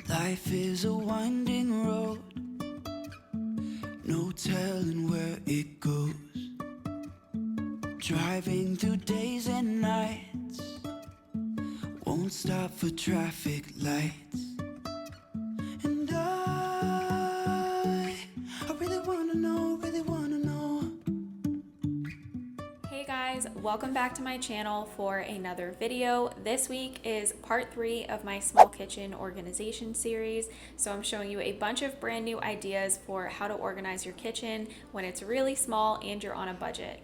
Life is a winding road, no telling where it goes. Driving through days and nights, won't stop for traffic lights. And I really wanna know, really wanna know. Hey guys, welcome back to my channel for another video. This week is part 3 of my small kitchen organization series. So I'm showing you a bunch of brand new ideas for how to organize your kitchen when it's really small and you're on a budget.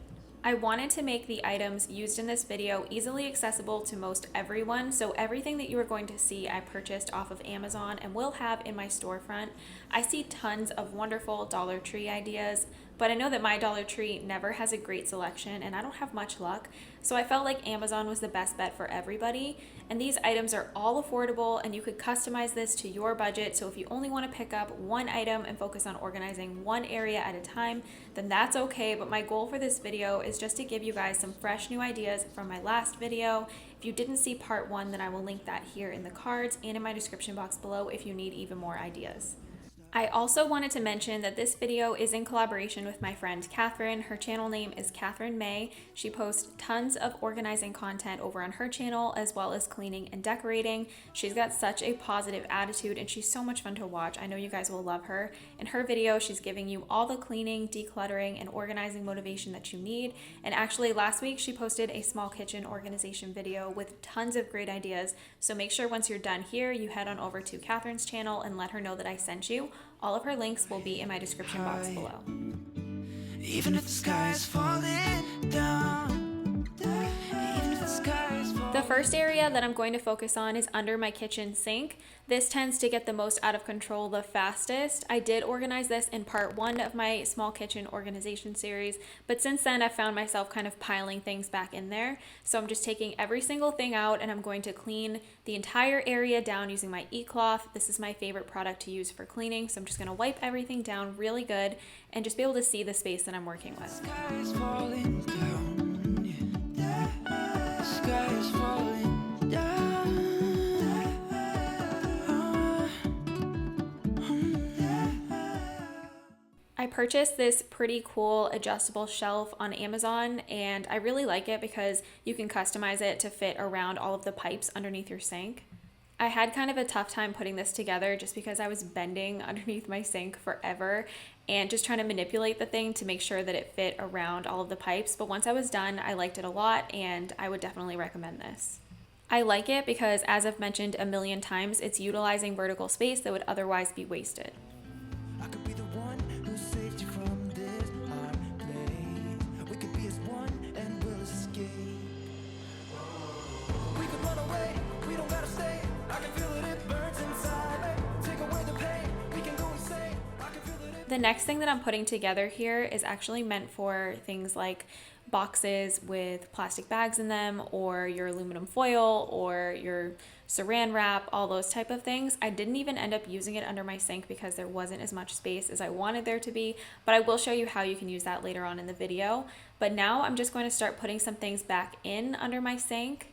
I wanted to make the items used in this video easily accessible to most everyone, so everything that you are going to see I purchased off of Amazon and will have in my storefront. I see tons of wonderful Dollar Tree ideas, but I know that my Dollar Tree never has a great selection and I don't have much luck, so I felt like Amazon was the best bet for everybody. And these items are all affordable and you could customize this to your budget, so if you only want to pick up one item and focus on organizing one area at a time, then that's okay. But my goal for this video is just to give you guys some fresh new ideas from my last video. If you didn't see part 1, then I will link that here in the cards and in my description box below if you need even more ideas. I also wanted to mention that this video is in collaboration with my friend Catherine. Her channel name is Catherine May. She posts tons of organizing content over on her channel, as well as cleaning and decorating. She's got such a positive attitude and she's so much fun to watch. I know you guys will love her. In her video, she's giving you all the cleaning, decluttering, and organizing motivation that you need. And actually last week she posted a small kitchen organization video with tons of great ideas. So make sure once you're done here, you head on over to Catherine's channel and let her know that I sent you. All of her links will be in my description box below. Even if the sky is falling down, even if the sky is falling. The first area that I'm going to focus on is under my kitchen sink. This tends to get the most out of control the fastest. I did organize this in part 1 of my small kitchen organization series, but since then I've found myself kind of piling things back in there. So I'm just taking every single thing out and I'm going to clean the entire area down using my eCloth. This is my favorite product to use for cleaning, so I'm just going to wipe everything down really good and just be able to see the space that I'm working with. The sky is falling down, yeah. The sky is falling down. I purchased this pretty cool adjustable shelf on Amazon and I really like it because you can customize it to fit around all of the pipes underneath your sink. I had kind of a tough time putting this together just because I was bending underneath my sink forever and just trying to manipulate the thing to make sure that it fit around all of the pipes. But once I was done, I liked it a lot and I would definitely recommend this. I like it because, as I've mentioned a million times, it's utilizing vertical space that would otherwise be wasted. I could be the one who saved you from this hard place. We could be as one and we'll escape. We could run away, we don't gotta stay. I can feel it, it burns inside. Take away the pain, we can go insane. I can feel it. The next thing that I'm putting together here is actually meant for things like boxes with plastic bags in them, or your aluminum foil, or your saran wrap, all those type of things. I didn't even end up using it under my sink because there wasn't as much space as I wanted there to be, but I will show you how you can use that later on in the video. But now I'm just going to start putting some things back in under my sink.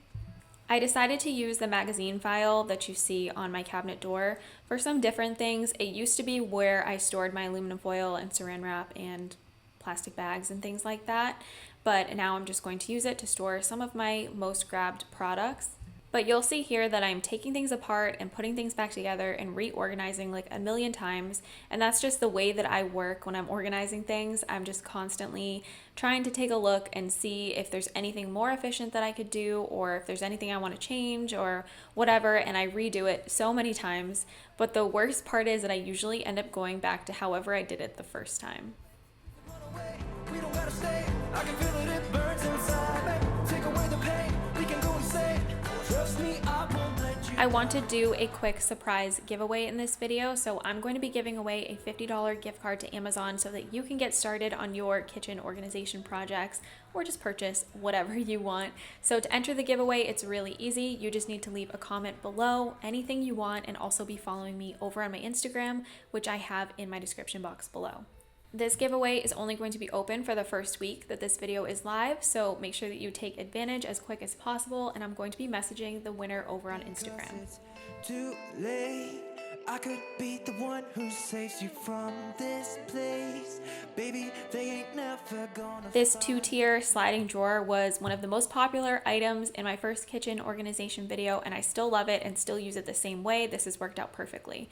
I decided to use the magazine file that you see on my cabinet door for some different things. It used to be where I stored my aluminum foil and saran wrap and plastic bags and things like that, but now I'm just going to use it to store some of my most grabbed products. But you'll see here that I'm taking things apart and putting things back together and reorganizing like a million times, and that's just the way that I work when I'm organizing things. I'm just constantly trying to take a look and see if there's anything more efficient that I could do, or if there's anything I want to change or whatever, and I redo it so many times. But the worst part is that I usually end up going back to however I did it the first time. We don't gotta stay. I can feel it, it burns inside. Take away the pain, we can go insane. Trust me, I won't let you. I want to do a quick surprise giveaway in this video, so I'm going to be giving away a $50 gift card to Amazon so that you can get started on your kitchen organization projects or just purchase whatever you want. So to enter the giveaway, it's really easy. You just need to leave a comment below, anything you want, and also be following me over on my Instagram, which I have in my description box below. This giveaway is only going to be open for the first week that this video is live, so make sure that you take advantage as quick as possible, and I'm going to be messaging the winner over on Instagram. Too late I could be the one who saves you from this place. Baby, they ain't never gonna. This 2-tier sliding drawer was one of the most popular items in my first kitchen organization video, and I still love it and still use it the same way. This has worked out perfectly.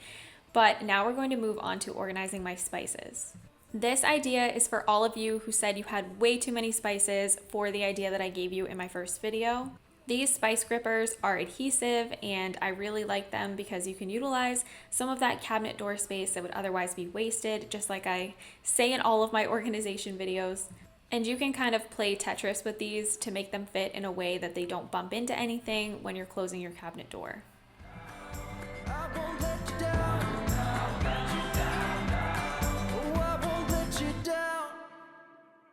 But now we're going to move on to organizing my spices. This idea is for all of you who said you had way too many spices for the idea that I gave you in my first video. These spice grippers are adhesive and I really like them because you can utilize some of that cabinet door space that would otherwise be wasted, just like I say in all of my organization videos. And you can kind of play Tetris with these to make them fit in a way that they don't bump into anything when you're closing your cabinet door. I won't let you down. Oh, I won't let you down.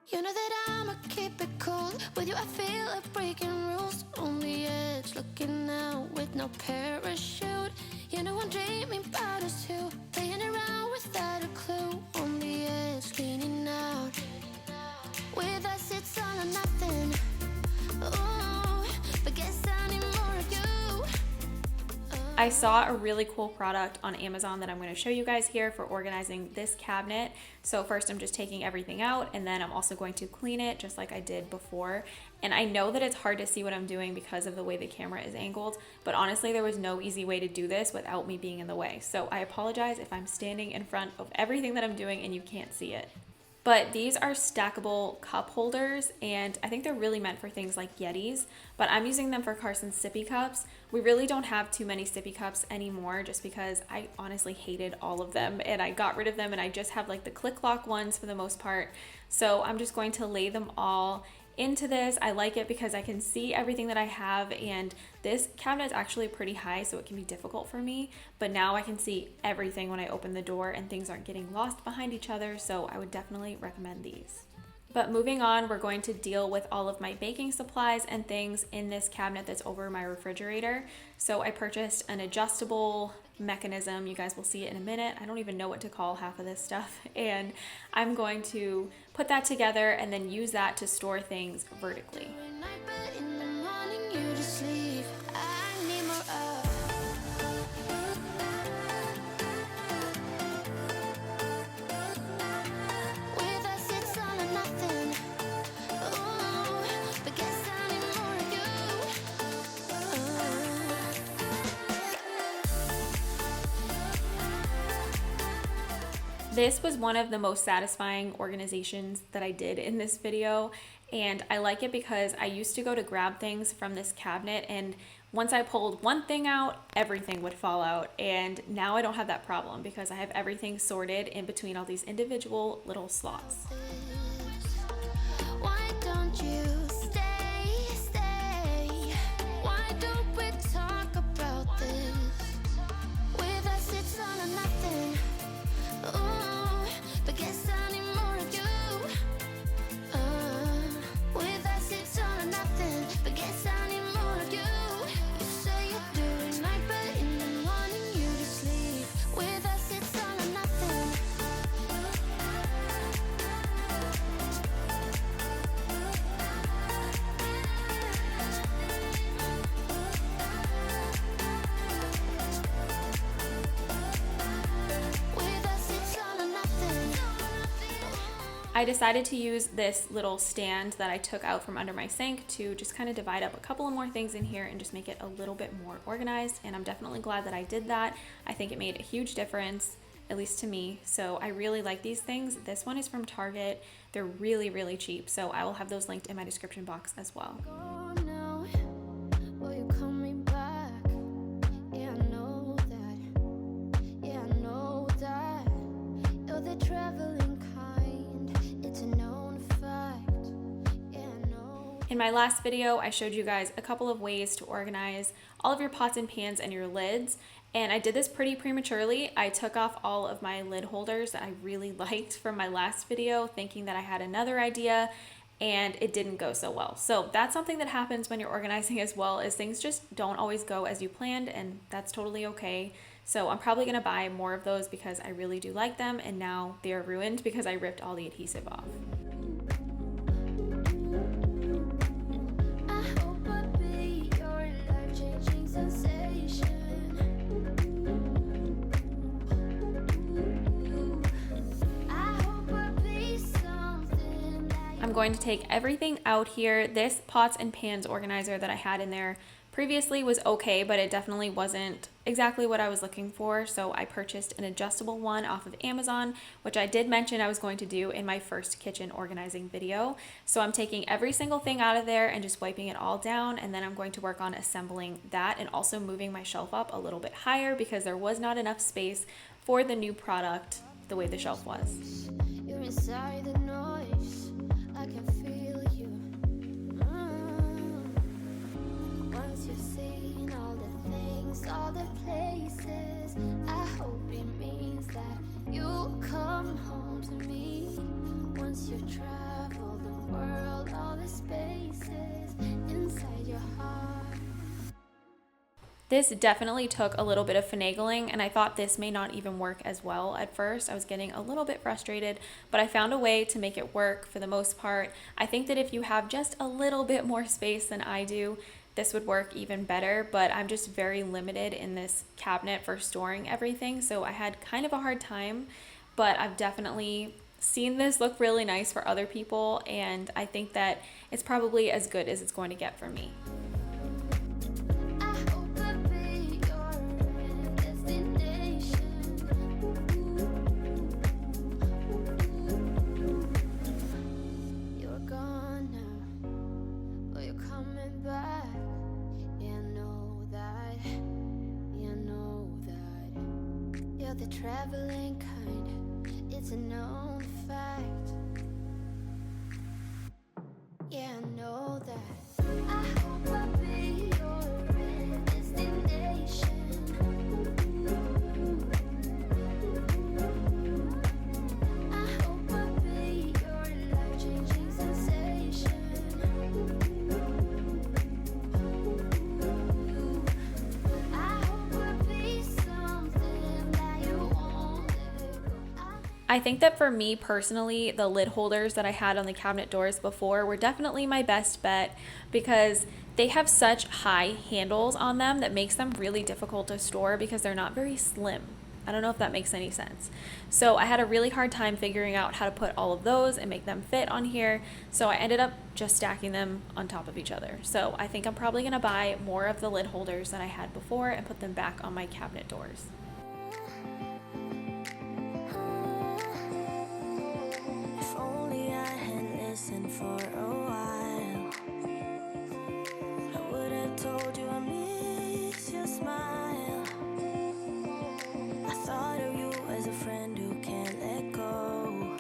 You know that I'ma keep it cool. With you I feel like breaking rules. On the edge, looking out with no parachute. You know I'm dreaming about us two, playing around without a clue. On the edge, leaning out. With us it's all or nothing. Ooh, but guess I need more of you. I saw a really cool product on Amazon that I'm going to show you guys here for organizing this cabinet. So first I'm just taking everything out and then I'm also going to clean it just like I did before. And I know that it's hard to see what I'm doing because of the way the camera is angled, but honestly there was no easy way to do this without me being in the way. So I apologize if I'm standing in front of everything that I'm doing and you can't see it. But these are stackable cup holders and I think they're really meant for things like Yetis, but I'm using them for Carson's sippy cups. We really don't have too many sippy cups anymore just because I honestly hated all of them and I got rid of them and I just have like the click lock ones for the most part. So I'm just going to lay them all into this. I like it because I can see everything that I have and this cabinet is actually pretty high so it can be difficult for me, but now I can see everything when I open the door and things aren't getting lost behind each other, so I would definitely recommend these. But moving on, we're going to deal with all of my baking supplies and things in this cabinet that's over my refrigerator. So I purchased an adjustable mechanism. You guys will see it in a minute. I don't even know what to call half of this stuff. And I'm going to put that together and then use that to store things vertically. Every night, but in the morning you just leave. I need more of. With us it's all or nothing. Ooh, but guess I need more of you. This was one of the most satisfying organizations that I did in this video, and I like it because I used to go to grab things from this cabinet and once I pulled one thing out, everything would fall out, and now I don't have that problem because I have everything sorted in between all these individual little slots. Why don't you stay? Why don't we talk about this? With us it's all or nothing. Ooh, but guess I need more of you. With us it's all or nothing. But guess I need more of you. You say you do it night, but in the morning you just leave. With us it's all or nothing. With us it's all or nothing. I decided to use this little stand that I took out from under my sink to just kind of divide up a couple of more things in here and just make it a little bit more organized, and I'm definitely glad that I did that. I think it made a huge difference, at least to me, so I really like these things. This one is from Target. They're really, really cheap, so I will have those linked in my description box as well. Oh no, will you call me back? Yeah, I know that. Yeah, I know that. You're the traveling kind. It's a known fact. Yeah, I know. In my last video, I showed you guys a couple of ways to organize all of your pots and pans and your lids, and I did this pretty prematurely. I took off all of my lid holders that I really liked from my last video, thinking that I had another idea, and it didn't go so well. So that's something that happens when you're organizing as well, is things just don't always go as you planned, and that's totally okay. So I'm probably gonna buy more of those because I really do like them, and now they're ruined because I ripped all the adhesive off. I hope I'll be your life-changing sensation. going to take everything out here. This pots and pans organizer that I had in there previously was okay, but it definitely wasn't exactly what I was looking for. So I purchased an adjustable one off of Amazon, which I did mention I was going to do in my first kitchen organizing video. So I'm taking every single thing out of there and just wiping it all down, and then I'm going to work on assembling that and also moving my shelf up a little bit higher because there was not enough space for the new product the way the shelf was. You're inside the noise, I can feel you. Once you've seen all the things, all the places, I hope it means that you'll come home to me. Once you've traveled the world, all the spaces inside your heart. This definitely took a little bit of finagling, and I thought this may not even work as well at first. I was getting a little bit frustrated, but I found a way to make it work for the most part. I think that if you have just a little bit more space than I do, this would work even better, but I'm just very limited in this cabinet for storing everything, so I had kind of a hard time, but I've definitely seen this look really nice for other people, and I think that it's probably as good as it's going to get for me. The traveling kind, it's a known fact. Yeah, I know that. I hope I'll be your destination. I hope I'll be your life-changing sensation. I hope I'll be something that you won't let go. I think that for me personally, the lid holders that I had on the cabinet doors before were definitely my best bet because they have such high handles on them that makes them really difficult to store because they're not very slim. I don't know if that makes any sense. So I had a really hard time figuring out how to put all of those and make them fit on here. So I ended up just stacking them on top of each other. So I think I'm probably gonna buy more of the lid holders that I had before and put them back on my cabinet doors. If only I had listened for a while, I would have told you I miss your smile. I thought of you as a friend who can't let go.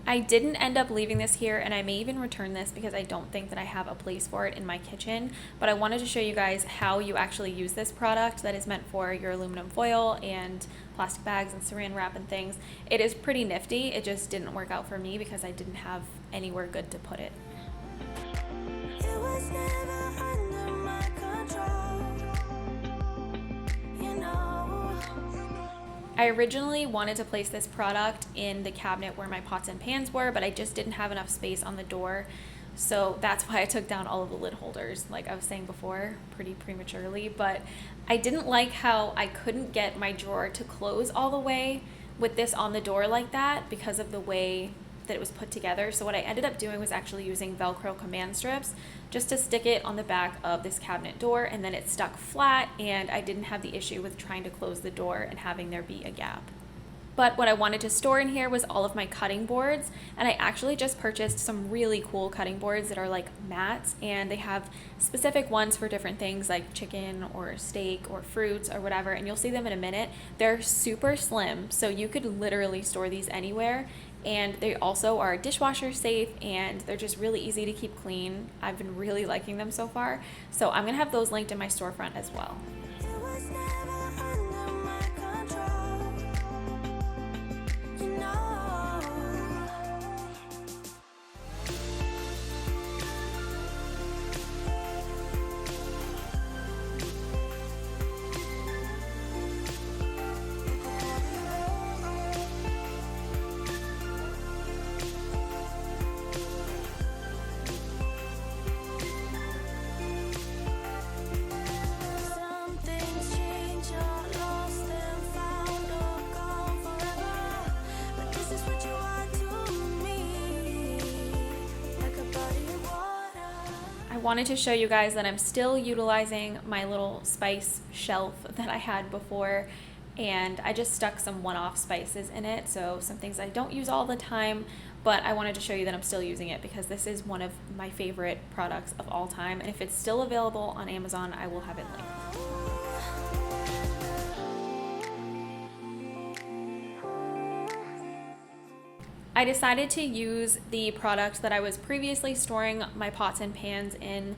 I didn't end up leaving this here, and I may even return this because I don't think that I have a place for it in my kitchen, but I wanted to show you guys how you actually use this product that is meant for your aluminum foil and plastic bags and saran wrap and things. It is pretty nifty. It just didn't work out for me because I didn't have anywhere good to put it. It was never under my control, you know. I originally wanted to place this product in the cabinet where my pots and pans were, but I just didn't have enough space on the door. So that's why I took down all of the lid holders, like I was saying before, pretty prematurely. But I didn't like how I couldn't get my drawer to close all the way with this on the door like that because of the way that it was put together. So what I ended up doing was actually using Velcro command strips just to stick it on the back of this cabinet door, and then it stuck flat, and I didn't have the issue with trying to close the door and having there be a gap. But what I wanted to store in here was all of my cutting boards, and I actually just purchased some really cool cutting boards that are like mats, and they have specific ones for different things like chicken or steak or fruits or whatever, and you'll see them in a minute. They're super slim, so you could literally store these anywhere, and they also are dishwasher safe, and they're just really easy to keep clean. I've been really liking them so far, so I'm gonna have those linked in my storefront as well. It was never under my control, you know. Some things change all wanted to show you guys that I'm still utilizing my little spice shelf that I had before, and I just stuck some one-off spices in it, so some things I don't use all the time, but I wanted to show you that I'm still using it because this is one of my favorite products of all time, and if it's still available on Amazon, I will have it linked. I decided to use the product that I was previously storing my pots and pans in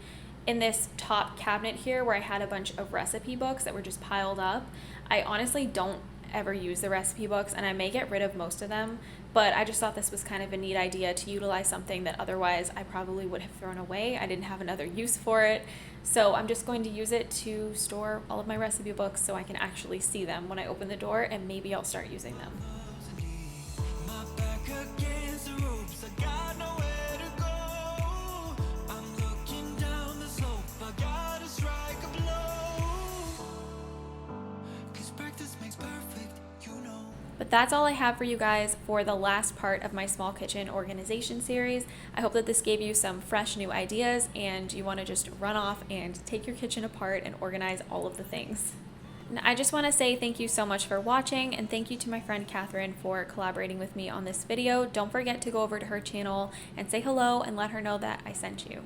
this top cabinet here where I had a bunch of recipe books that were just piled up. I honestly don't ever use the recipe books and I may get rid of most of them, but I just thought this was kind of a neat idea to utilize something that otherwise I probably would have thrown away. I didn't have another use for it, so I'm just going to use it to store all of my recipe books so I can actually see them when I open the door, and maybe I'll start using them. But that's all I have for you guys for the last part of my small kitchen organization series. I hope that this gave you some fresh new ideas and you want to just run off and take your kitchen apart and organize all of the things. And I just want to say thank you so much for watching, and thank you to my friend Catherine for collaborating with me on this video. Don't forget to go over to her channel and say hello and let her know that I sent you.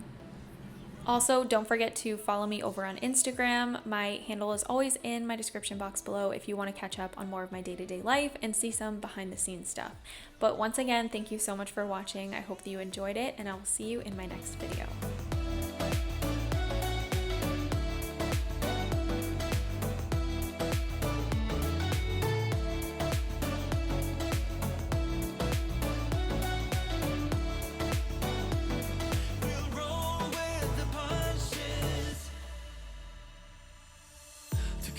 Also, don't forget to follow me over on Instagram. My handle is always in my description box below if you want to catch up on more of my day-to-day life and see some behind the scenes stuff. But once again, thank you so much for watching. I hope that you enjoyed it, and I will see you in my next video.